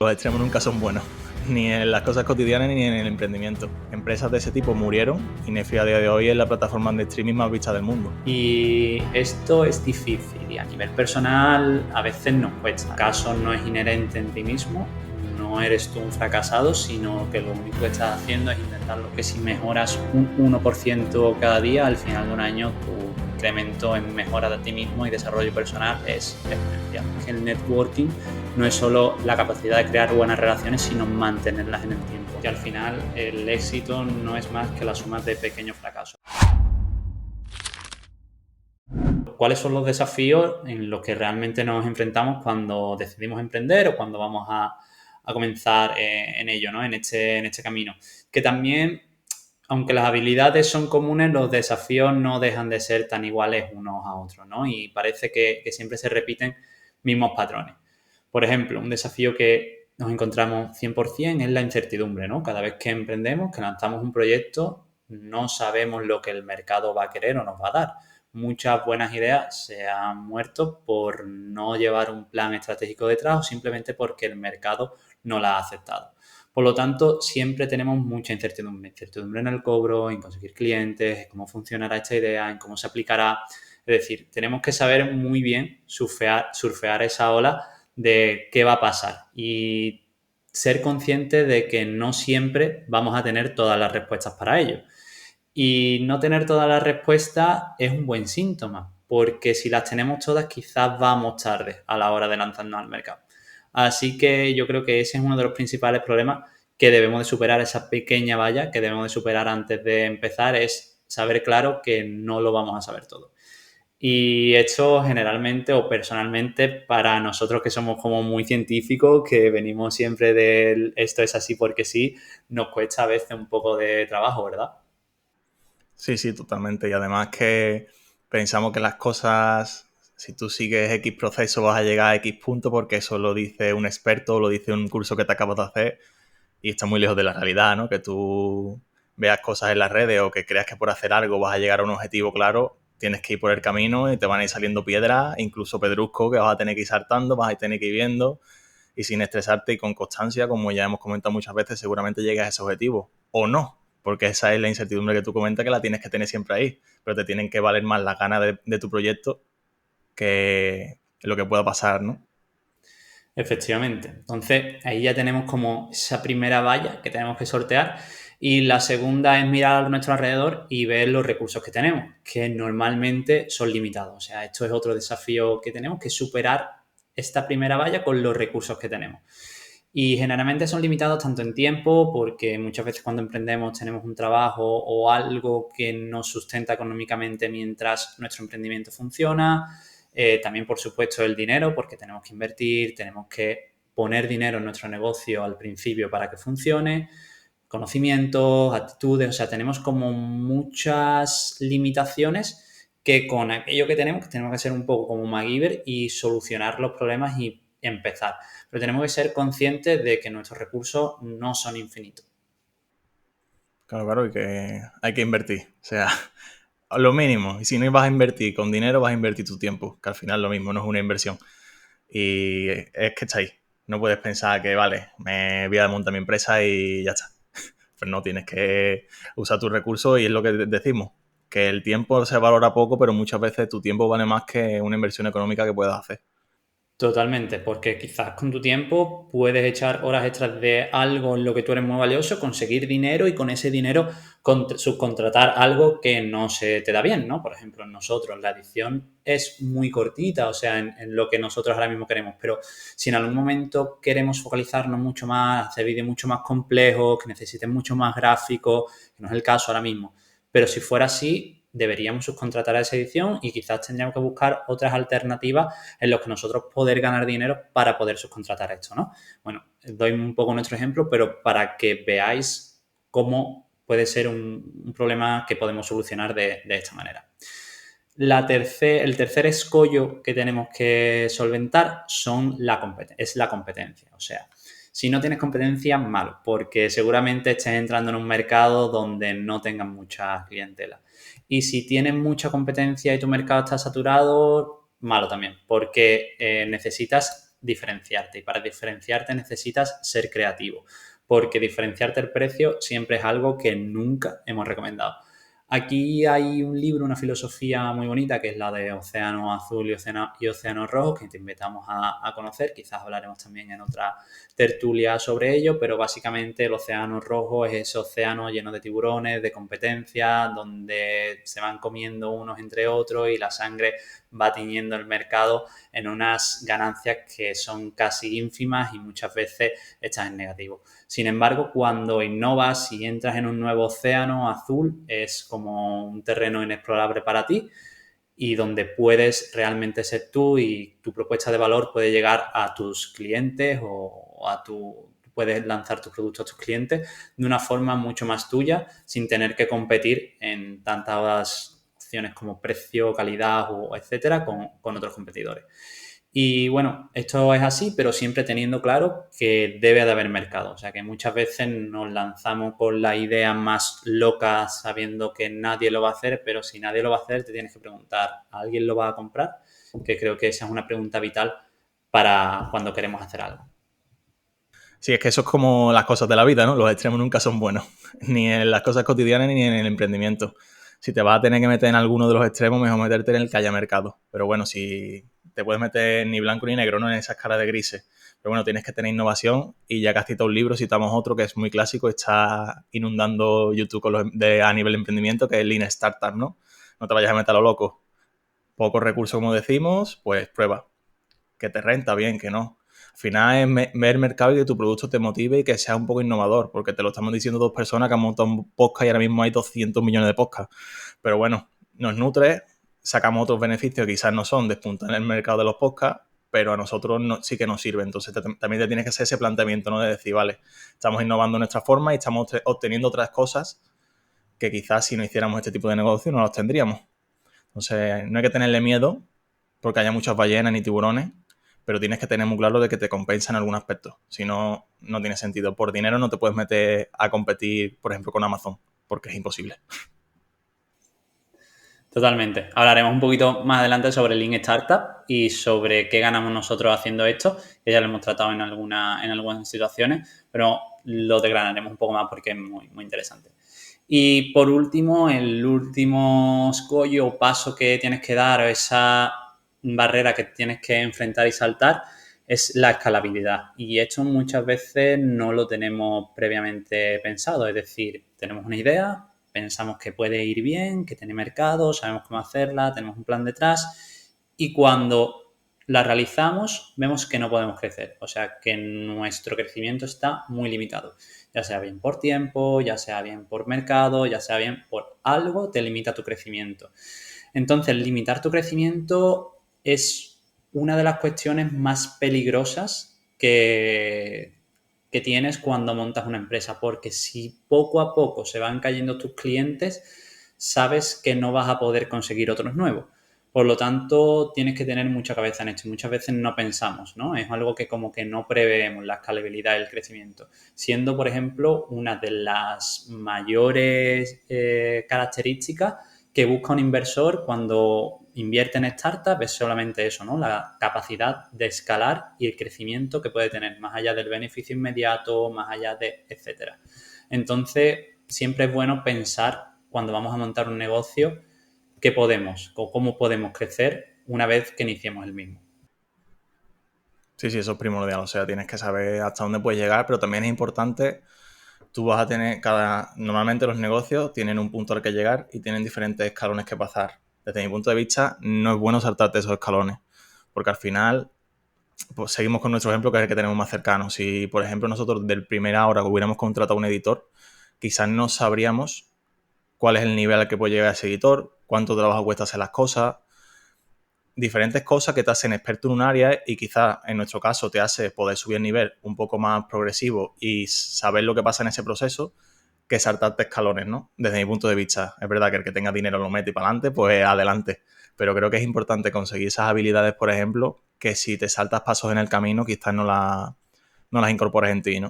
Los extremos nunca son buenos, ni en las cosas cotidianas ni en el emprendimiento. Empresas de ese tipo murieron y Netflix a día de hoy es la plataforma de streaming más vista del mundo. Y esto es difícil y a nivel personal a veces nos cuesta. El caso no es inherente en ti mismo, no eres tú un fracasado, sino que lo único que estás haciendo es intentarlo. Que si mejoras un 1% cada día, al final de un año tu incremento en mejora de ti mismo y desarrollo personal es exponencial. El networking no es solo la capacidad de crear buenas relaciones, sino mantenerlas en el tiempo. Y al final el éxito no es más que la suma de pequeños fracasos. ¿Cuáles son los desafíos en los que realmente nos enfrentamos cuando decidimos emprender o cuando vamos a comenzar en ello, ¿no? en este camino? Que también, aunque las habilidades son comunes, los desafíos no dejan de ser tan iguales unos a otros, ¿no? Y parece que siempre se repiten mismos patrones. Por ejemplo, un desafío que nos encontramos 100% es la incertidumbre, ¿no? Cada vez que emprendemos, que lanzamos un proyecto, no sabemos lo que el mercado va a querer o nos va a dar. Muchas buenas ideas se han muerto por no llevar un plan estratégico detrás o simplemente porque el mercado no la ha aceptado. Por lo tanto, siempre tenemos mucha incertidumbre. Incertidumbre en el cobro, en conseguir clientes, en cómo funcionará esta idea, en cómo se aplicará. Es decir, tenemos que saber muy bien surfear esa ola de qué va a pasar y ser consciente de que no siempre vamos a tener todas las respuestas para ello. Y no tener todas las respuestas es un buen síntoma, porque si las tenemos todas, quizás vamos tarde a la hora de lanzarnos al mercado. Así que yo creo que ese es uno de los principales problemas que debemos de superar, esa pequeña valla que debemos de superar antes de empezar, es saber claro que no lo vamos a saber todo. Y esto generalmente o personalmente para nosotros que somos como muy científicos, que venimos siempre del esto es así porque sí, nos cuesta a veces un poco de trabajo, ¿verdad? Sí, sí, totalmente. Y además que pensamos que las cosas, si tú sigues X proceso vas a llegar a X punto porque eso lo dice un experto, lo dice un curso que te acabas de hacer y está muy lejos de la realidad, ¿no? Que tú veas cosas en las redes o que creas que por hacer algo vas a llegar a un objetivo claro, tienes que ir por el camino y te van a ir saliendo piedras, incluso pedruscos que vas a tener que ir saltando, vas a tener que ir viendo y sin estresarte y con constancia, como ya hemos comentado muchas veces, seguramente llegas a ese objetivo. O no, porque esa es la incertidumbre que tú comentas, que la tienes que tener siempre ahí, pero te tienen que valer más las ganas de tu proyecto que lo que pueda pasar, ¿no? Efectivamente. Entonces, ahí ya tenemos como esa primera valla que tenemos que sortear. Y la segunda es mirar a nuestro alrededor y ver los recursos que tenemos, que normalmente son limitados. O sea, esto es otro desafío que tenemos, que superar esta primera valla con los recursos que tenemos. Y generalmente son limitados tanto en tiempo, porque muchas veces cuando emprendemos tenemos un trabajo o algo que nos sustenta económicamente mientras nuestro emprendimiento funciona. También, por supuesto, el dinero, porque tenemos que invertir, tenemos que poner dinero en nuestro negocio al principio para que funcione, conocimientos, actitudes, o sea, tenemos como muchas limitaciones que con aquello que tenemos que ser un poco como MacGyver y solucionar los problemas y empezar. Pero tenemos que ser conscientes de que nuestros recursos no son infinitos. Claro, claro, y que hay que invertir. O sea, lo mínimo. Y si no vas a invertir con dinero, vas a invertir tu tiempo, que al final lo mismo, no es una inversión. Y es que está ahí. No puedes pensar que, vale, me voy a montar mi empresa y ya está. Pues no, tienes que usar tus recursos y es lo que decimos, que el tiempo se valora poco, pero muchas veces tu tiempo vale más que una inversión económica que puedas hacer. Totalmente, porque quizás con tu tiempo puedes echar horas extras de algo en lo que tú eres muy valioso, conseguir dinero y con ese dinero subcontratar algo que no se te da bien, ¿no? Por ejemplo, en nosotros la edición es muy cortita, o sea, en lo que nosotros ahora mismo queremos, pero si en algún momento queremos focalizarnos mucho más, hacer vídeos mucho más complejos, que necesiten mucho más gráficos, que no es el caso ahora mismo, pero si fuera así, deberíamos subcontratar a esa edición y quizás tendríamos que buscar otras alternativas en los que nosotros poder ganar dinero para poder subcontratar esto, ¿no? Bueno, doy un poco nuestro ejemplo, pero para que veáis cómo puede ser un problema que podemos solucionar de esta manera. El tercer escollo que tenemos que solventar es la competencia. O sea, si no tienes competencia, malo, porque seguramente estés entrando en un mercado donde no tengas mucha clientela. Y si tienes mucha competencia y tu mercado está saturado, malo también, porque necesitas diferenciarte. Y para diferenciarte necesitas ser creativo, porque diferenciarte el precio siempre es algo que nunca hemos recomendado. Aquí hay un libro, una filosofía muy bonita, que es la de Océano Azul y Océano Rojo, que te invitamos a conocer. Quizás hablaremos también en otra tertulia sobre ello, pero básicamente el Océano Rojo es ese océano lleno de tiburones, de competencia, donde se van comiendo unos entre otros y la sangre va tiñendo el mercado en unas ganancias que son casi ínfimas y muchas veces hechas en negativo. Sin embargo, cuando innovas y entras en un nuevo océano azul, es como un terreno inexplorable para ti y donde puedes realmente ser tú y tu propuesta de valor puede llegar a tus clientes o puedes lanzar tus productos a tus clientes de una forma mucho más tuya sin tener que competir en tantas opciones como precio, calidad o etcétera con otros competidores. Y bueno, esto es así, pero siempre teniendo claro que debe de haber mercado. O sea, que muchas veces nos lanzamos con la idea más loca sabiendo que nadie lo va a hacer, pero si nadie lo va a hacer, te tienes que preguntar, ¿alguien lo va a comprar? Que creo que esa es una pregunta vital para cuando queremos hacer algo. Sí, es que eso es como las cosas de la vida, ¿no? Los extremos nunca son buenos, ni en las cosas cotidianas ni en el emprendimiento. Si te vas a tener que meter en alguno de los extremos, mejor meterte en el que haya mercado. Pero bueno, si te puedes meter ni blanco ni negro, ¿no? En esas caras de grises. Pero bueno, tienes que tener innovación y ya que has citado un libro, citamos otro que es muy clásico, está inundando YouTube a nivel de emprendimiento, que es Lean Startup, ¿no? No te vayas a meter a lo loco. Pocos recursos, como decimos, pues prueba. Que te renta bien, que no. Al final es ver el mercado y que tu producto te motive y que sea un poco innovador, porque te lo estamos diciendo dos personas que han montado un podcast y ahora mismo hay 200 millones de podcasts. Pero bueno, nos nutre, sacamos otros beneficios que quizás no son despuntar en el mercado de los podcasts, pero a nosotros sí que nos sirve. Entonces también te tienes que hacer ese planteamiento, ¿no? De decir, vale, estamos innovando nuestra forma y estamos obteniendo otras cosas que quizás si no hiciéramos este tipo de negocio no las tendríamos. Entonces no hay que tenerle miedo porque haya muchas ballenas ni tiburones, pero tienes que tener muy claro de que te compensa en algún aspecto. Si no, no tiene sentido. Por dinero no te puedes meter a competir, por ejemplo, con Amazon, porque es imposible. Totalmente. Hablaremos un poquito más adelante sobre Lean Startup y sobre qué ganamos nosotros haciendo esto, que ya lo hemos tratado en algunas situaciones, pero lo desgranaremos un poco más porque es muy, muy interesante. Y por último, el último escollo o paso que tienes que dar o esa barrera que tienes que enfrentar y saltar es la escalabilidad. Y esto muchas veces no lo tenemos previamente pensado. Es decir, tenemos una idea, pensamos que puede ir bien, que tiene mercado, sabemos cómo hacerla, tenemos un plan detrás y cuando la realizamos vemos que no podemos crecer. O sea, que nuestro crecimiento está muy limitado. Ya sea bien por tiempo, ya sea bien por mercado, ya sea bien por algo, te limita tu crecimiento. Entonces, limitar tu crecimiento es una de las cuestiones más peligrosas que tienes cuando montas una empresa, porque si poco a poco se van cayendo tus clientes, sabes que no vas a poder conseguir otros nuevos. Por lo tanto, tienes que tener mucha cabeza en esto. Muchas veces no pensamos, ¿no? Es algo que como que no preveemos, la escalabilidad y el crecimiento. Siendo, por ejemplo, una de las mayores características que busca un inversor cuando invierte en startups es solamente eso, ¿no? La capacidad de escalar y el crecimiento que puede tener, más allá del beneficio inmediato, más allá de etcétera. Entonces, siempre es bueno pensar cuando vamos a montar un negocio qué podemos o cómo podemos crecer una vez que iniciemos el mismo. Sí, sí, eso es primordial. O sea, tienes que saber hasta dónde puedes llegar, pero también es importante, tú vas a tener normalmente los negocios tienen un punto al que llegar y tienen diferentes escalones que pasar. Desde mi punto de vista, no es bueno saltarte esos escalones, porque al final pues seguimos con nuestro ejemplo, que es el que tenemos más cercano. Si, por ejemplo, nosotros del primera hora que hubiéramos contratado a un editor, quizás no sabríamos cuál es el nivel al que puede llegar ese editor, cuánto trabajo cuesta hacer las cosas, diferentes cosas que te hacen experto en un área y quizás en nuestro caso te hace poder subir el nivel un poco más progresivo y saber lo que pasa en ese proceso que saltarte escalones, ¿no? Desde mi punto de vista. Es verdad que el que tenga dinero lo mete y para adelante, pues adelante. Pero creo que es importante conseguir esas habilidades, por ejemplo, que si te saltas pasos en el camino, quizás no las incorpores en ti, ¿no?